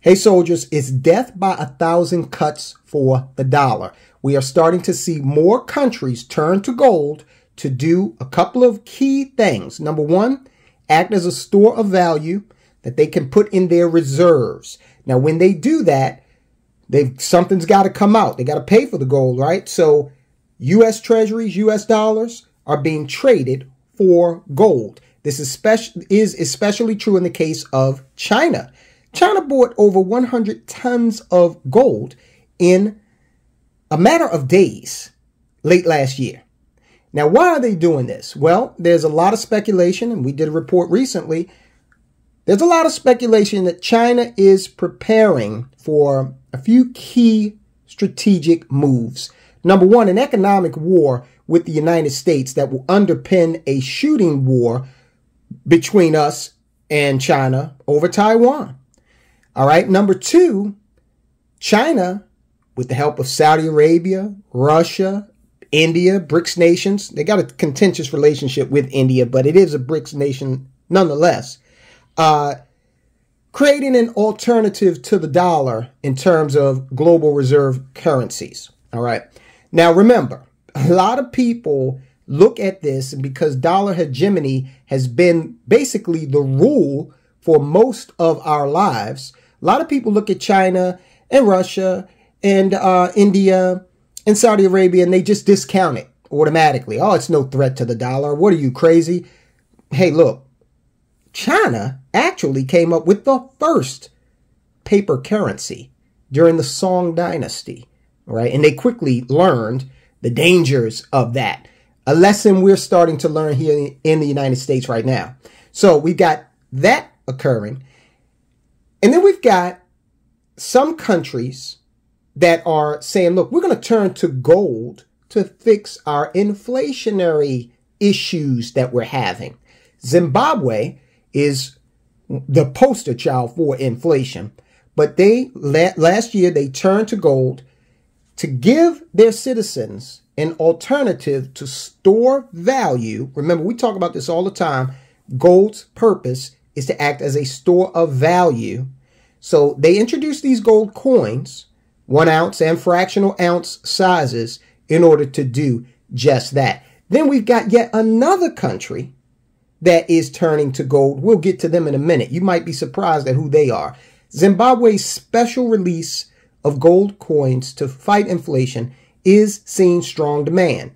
Hey soldiers, it's death by 1,000 cuts for the dollar. We are starting to see more countries turn to gold to do a couple of key things. Number one, act as a store of value that they can put in their reserves. Now, when they do that, something's got to come out. They got to pay for the gold, right? So U.S. treasuries, U.S. dollars are being traded for gold. This is especially true in the case of China. China bought over 100 tons of gold in a matter of days late last year. Now, why are they doing this? Well, there's a lot of speculation, and we did a report recently. There's a lot of speculation that China is preparing for a few key strategic moves. Number one, an economic war with the United States that will underpin a shooting war between us and China over Taiwan. All right. Number two, China, with the help of Saudi Arabia, Russia, India, BRICS nations, they got a contentious relationship with India, but it is a BRICS nation nonetheless, creating an alternative to the dollar in terms of global reserve currencies. All right. Now, remember, a lot of people look at this, and because dollar hegemony has been basically the rule for most of our lives, a lot of people look at China and Russia and India and Saudi Arabia, and they just discount it automatically. Oh, it's no threat to the dollar. What are you, crazy? Hey, look, China actually came up with the first paper currency during the Song Dynasty, right? And they quickly learned the dangers of that. A lesson we're starting to learn here in the United States right now. So we've got that occurring. And then we've got some countries that are saying, look, we're going to turn to gold to fix our inflationary issues that we're having. Zimbabwe is the poster child for inflation. But last year, they turned to gold to give their citizens an alternative to store value. Remember, we talk about this all the time. Gold's purpose is to act as a store of value. So they introduced these gold coins, 1 ounce and fractional ounce sizes, in order to do just that. Then we've got yet another country that is turning to gold. We'll get to them in a minute. You might be surprised at who they are. Zimbabwe's special release of gold coins to fight inflation is seeing strong demand.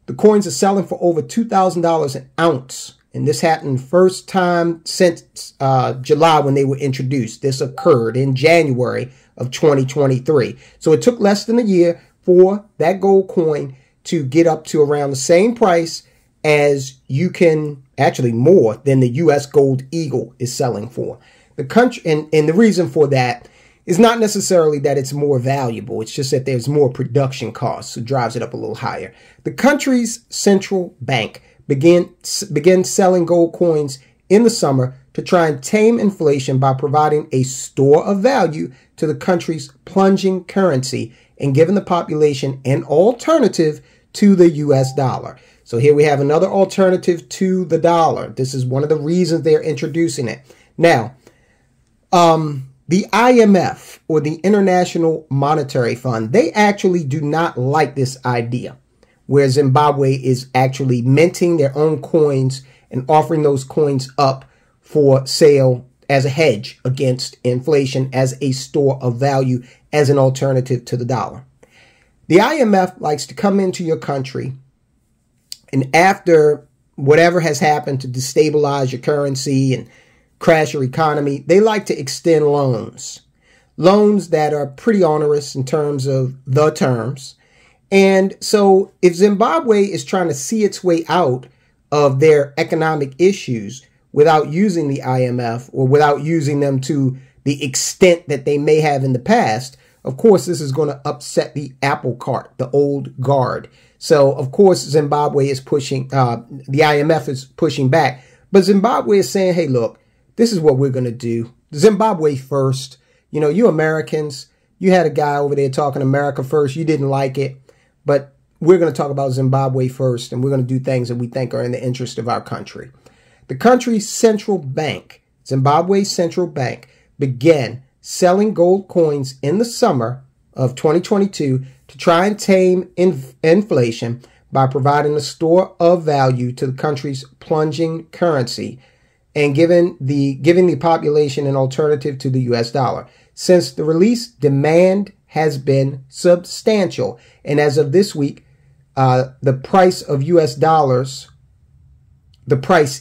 The coins are selling for over $2,000 an ounce. And this happened first time since July when they were introduced. This occurred in January of 2023. So it took less than a year for that gold coin to get up to around the same price as you can, actually more than the U.S. Gold Eagle is selling for. The country, and the reason for that is not necessarily that it's more valuable. It's just that there's more production costs, so it drives it up a little higher. The country's central bank began selling gold coins in the summer to try and tame inflation by providing a store of value to the country's plunging currency and giving the population an alternative to the U.S. dollar. So here we have another alternative to the dollar. This is one of the reasons they're introducing it. Now, the IMF, or the International Monetary Fund, they actually do not like this idea, where Zimbabwe is actually minting their own coins and offering those coins up for sale as a hedge against inflation, as a store of value, as an alternative to the dollar. The IMF likes to come into your country, and after whatever has happened to destabilize your currency and crash your economy, they like to extend loans. Loans that are pretty onerous in terms of the terms. And so if Zimbabwe is trying to see its way out of their economic issues without using the IMF, or without using them to the extent that they may have in the past, of course, this is going to upset the apple cart, the old guard. So, of course, Zimbabwe is pushing, the IMF is pushing back. But Zimbabwe is saying, hey, look, this is what we're going to do. Zimbabwe first. You know, you Americans, you had a guy over there talking America first. You didn't like it. But we're going to talk about Zimbabwe first, and we're going to do things that we think are in the interest of our country. The country's central bank, Zimbabwe's central bank, began selling gold coins in the summer of 2022 to try and tame inflation by providing a store of value to the country's plunging currency and giving the population an alternative to the US dollar. Since the release, demand has been substantial, and as of this week, the price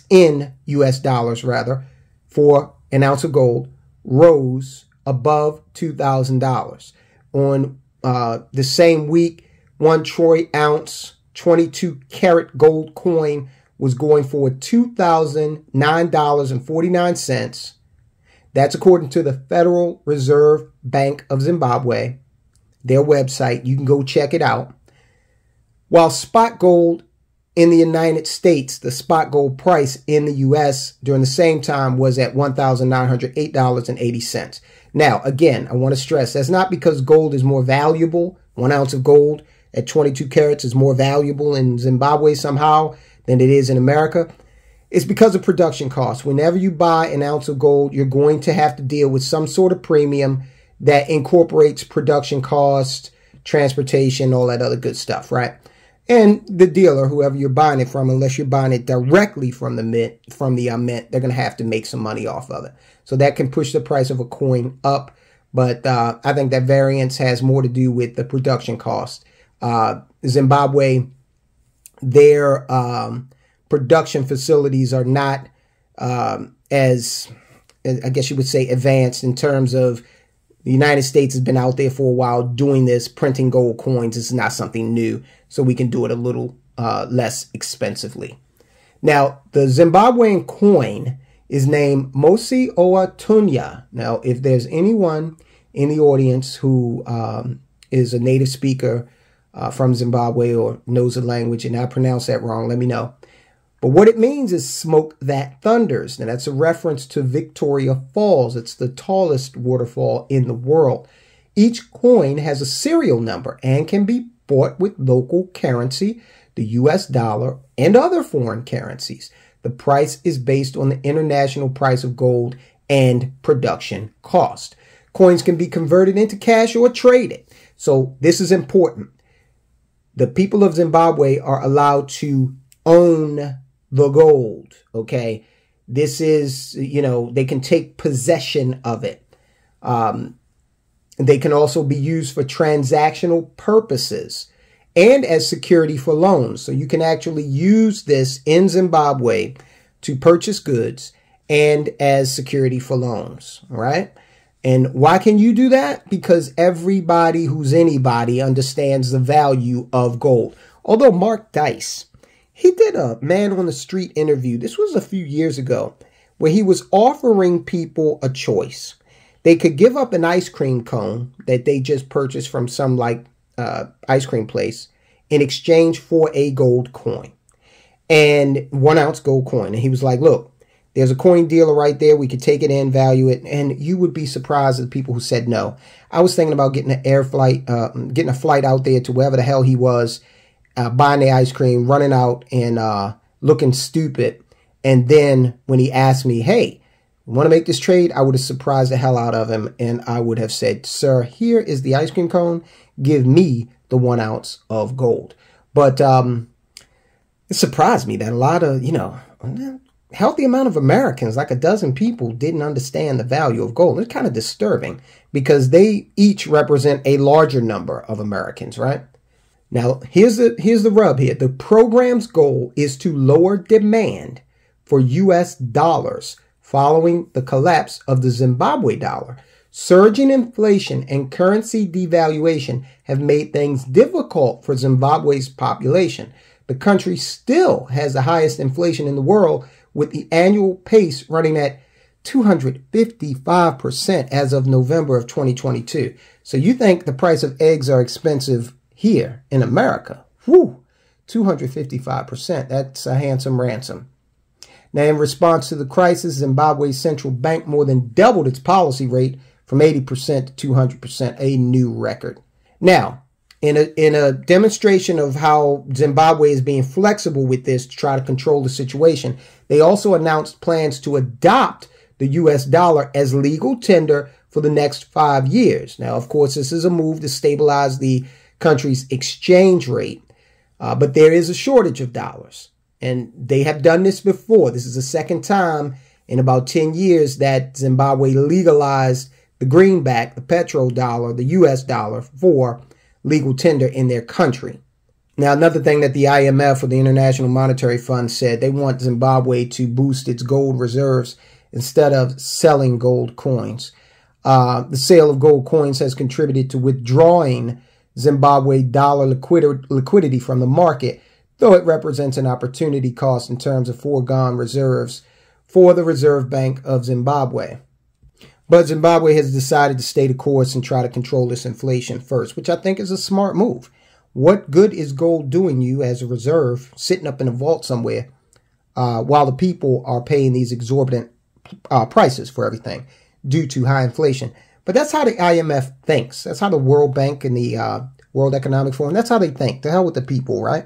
in US dollars rather, for an ounce of gold rose above $2,000. On the same week, 1 troy ounce 22 karat gold coin was going for $2,009.49. That's according to the Federal Reserve Bank of Zimbabwe, their website. You can go check it out. While spot gold in the United States, the spot gold price in the U.S. during the same time was at $1,908.80. Now, again, I want to stress that's not because gold is more valuable. 1 ounce of gold at 22 carats is more valuable in Zimbabwe somehow than it is in America. It's because of production costs. Whenever you buy an ounce of gold, you're going to have to deal with some sort of premium that incorporates production costs, transportation, all that other good stuff, right? And the dealer, whoever you're buying it from, unless you're buying it directly from the mint, they're going to have to make some money off of it. So that can push the price of a coin up. But I think that variance has more to do with the production cost. Zimbabwe, their production facilities are not as, I guess you would say, advanced in terms of the United States has been out there for a while doing this, printing gold coins. It's not something new, so we can do it a little less expensively. Now, the Zimbabwean coin is named Mosi Oatunya. Now, if there's anyone in the audience who is a native speaker from Zimbabwe or knows the language and I pronounce that wrong, let me know. But what it means is smoke that thunders. Now, that's a reference to Victoria Falls. It's the tallest waterfall in the world. Each coin has a serial number and can be bought with local currency, the US dollar, and other foreign currencies. The price is based on the international price of gold and production cost. Coins can be converted into cash or traded. So this is important. The people of Zimbabwe are allowed to own the gold, okay? This is, they can take possession of it. They can also be used for transactional purposes and as security for loans. So you can actually use this in Zimbabwe to purchase goods and as security for loans, all right? And why can you do that? Because everybody who's anybody understands the value of gold. Although Mark Dice, he did a man on the street interview. This was a few years ago where he was offering people a choice. They could give up an ice cream cone that they just purchased from some ice cream place in exchange for a gold coin and 1 ounce gold coin. And he was like, look, there's a coin dealer right there. We could take it in, value it. And you would be surprised at the people who said no. I was thinking about getting a flight out there to wherever the hell he was, buying the ice cream, running out and looking stupid. And then when he asked me, hey, want to make this trade? I would have surprised the hell out of him. And I would have said, sir, here is the ice cream cone. Give me the 1 ounce of gold. But it surprised me that a lot of, healthy amount of Americans, like a dozen people, didn't understand the value of gold. It's kind of disturbing because they each represent a larger number of Americans, right? Now, here's the rub here. The program's goal is to lower demand for U.S. dollars following the collapse of the Zimbabwe dollar. Surging inflation and currency devaluation have made things difficult for Zimbabwe's population. The country still has the highest inflation in the world, with the annual pace running at 255% as of November of 2022. So you think the price of eggs are expensive here in America? Whew, 255%. That's a handsome ransom. Now, in response to the crisis, Zimbabwe's central bank more than doubled its policy rate from 80% to 200%, a new record. Now, in a demonstration of how Zimbabwe is being flexible with this to try to control the situation, they also announced plans to adopt the U.S. dollar as legal tender for the next 5 years. Now, of course, this is a move to stabilize the country's exchange rate, but there is a shortage of dollars. And they have done this before. This is the second time in about 10 years that Zimbabwe legalized the greenback, the petrodollar, the US dollar for legal tender in their country. Now, another thing that the IMF, or the International Monetary Fund, said, they want Zimbabwe to boost its gold reserves instead of selling gold coins. The sale of gold coins has contributed to withdrawing Zimbabwe dollar liquidity from the market, though it represents an opportunity cost in terms of foregone reserves for the Reserve Bank of Zimbabwe. But Zimbabwe has decided to stay the course and try to control this inflation first, which I think is a smart move. What good is gold doing you as a reserve sitting up in a vault somewhere while the people are paying these exorbitant prices for everything due to high inflation? But that's how the IMF thinks. That's how the World Bank and the World Economic Forum, that's how they think. The hell with the people, right?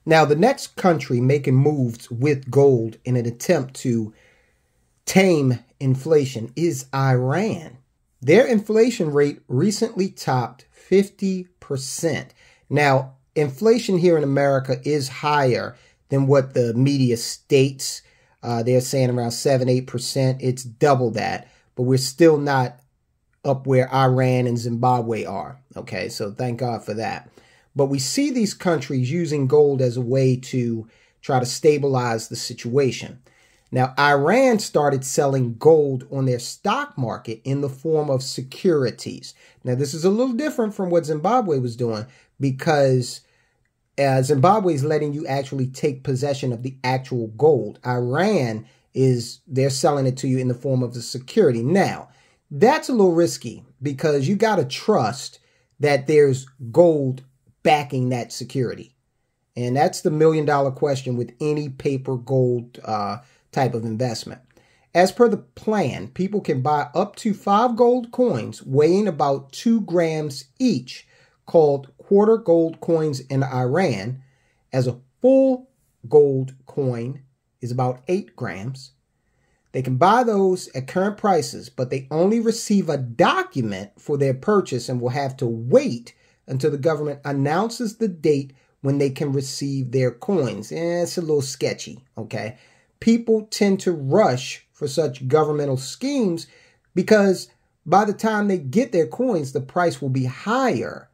Now, the next country making moves with gold in an attempt to tame inflation is Iran. Their inflation rate recently topped 50%. Now, inflation here in America is higher than what the media states. They're saying around 7-8%. It's double that, but we're still not up where Iran and Zimbabwe are. Okay, so thank God for that. But we see these countries using gold as a way to try to stabilize the situation. Now, Iran started selling gold on their stock market in the form of securities. Now, this is a little different from what Zimbabwe was doing, because Zimbabwe is letting you actually take possession of the actual gold. Iran they're selling it to you in the form of a security. Now, that's a little risky because you got to trust that there's gold backing that security. And that's the million-dollar question with any paper gold type of investment. As per the plan, people can buy up to 5 gold coins weighing about 2 grams each, called quarter gold coins in Iran, as a full gold coin is about 8 grams. They can buy those at current prices, but they only receive a document for their purchase and will have to wait until the government announces the date when they can receive their coins. It's a little sketchy, okay? People tend to rush for such governmental schemes because by the time they get their coins, the price will be higher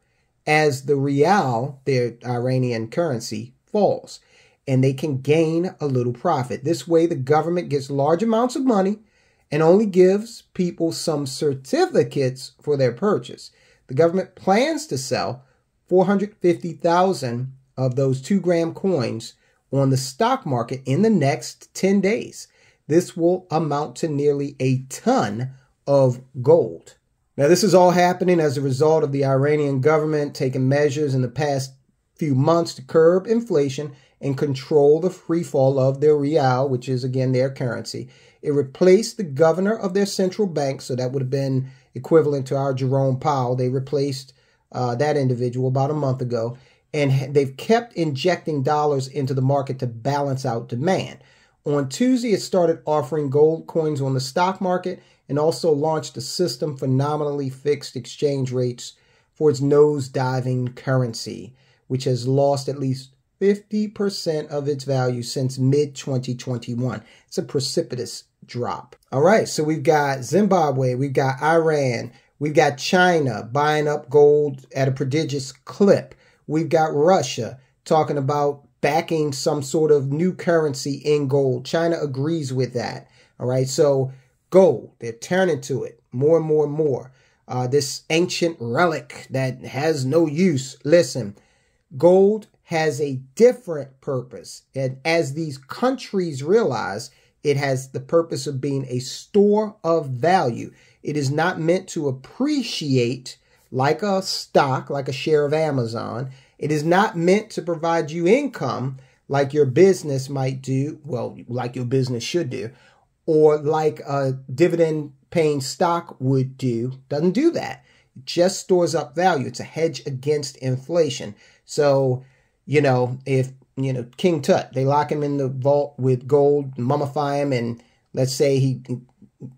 as the rial, their Iranian currency, falls. And they can gain a little profit. This way, the government gets large amounts of money and only gives people some certificates for their purchase. The government plans to sell 450,000 of those 2-gram coins on the stock market in the next 10 days. This will amount to nearly a ton of gold. Now, this is all happening as a result of the Iranian government taking measures in the past few months to curb inflation and control the free fall of their rial, which is, again, their currency. It replaced the governor of their central bank, so that would have been equivalent to our Jerome Powell. They replaced that individual about a month ago, and they've kept injecting dollars into the market to balance out demand. On Tuesday, it started offering gold coins on the stock market and also launched a system for nominally fixed exchange rates for its nose-diving currency, which has lost at least 50% of its value since mid-2021. It's a precipitous drop. All right, so we've got Zimbabwe, we've got Iran, we've got China buying up gold at a prodigious clip. We've got Russia talking about backing some sort of new currency in gold. China agrees with that. All right, so gold, they're turning to it more and more and more. This ancient relic that has no use. Listen, gold has a different purpose. And as these countries realize, it has the purpose of being a store of value. It is not meant to appreciate like a stock, like a share of Amazon. It is not meant to provide you income like your business might do, well, like your business should do, or like a dividend-paying stock would do. Doesn't do that. It just stores up value. It's a hedge against inflation. So, you know, if, you know, King Tut, they lock him in the vault with gold, mummify him, and let's say he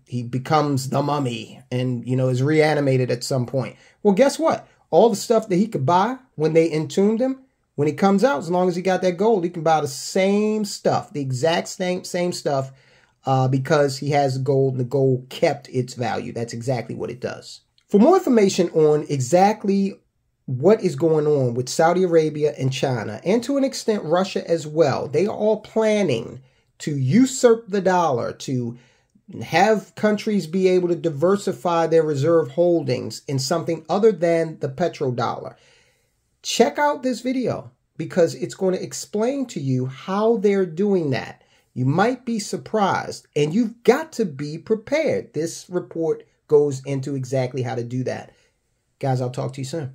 he becomes the mummy and, is reanimated at some point. Well, guess what? All the stuff that he could buy when they entombed him, when he comes out, as long as he got that gold, he can buy the same stuff, the exact same stuff, because he has the gold and the gold kept its value. That's exactly what it does. For more information on exactly what is going on with Saudi Arabia and China, and to an extent Russia as well, they are all planning to usurp the dollar, to have countries be able to diversify their reserve holdings in something other than the petrodollar. Check out this video because it's going to explain to you how they're doing that. You might be surprised, and you've got to be prepared. This report goes into exactly how to do that. Guys, I'll talk to you soon.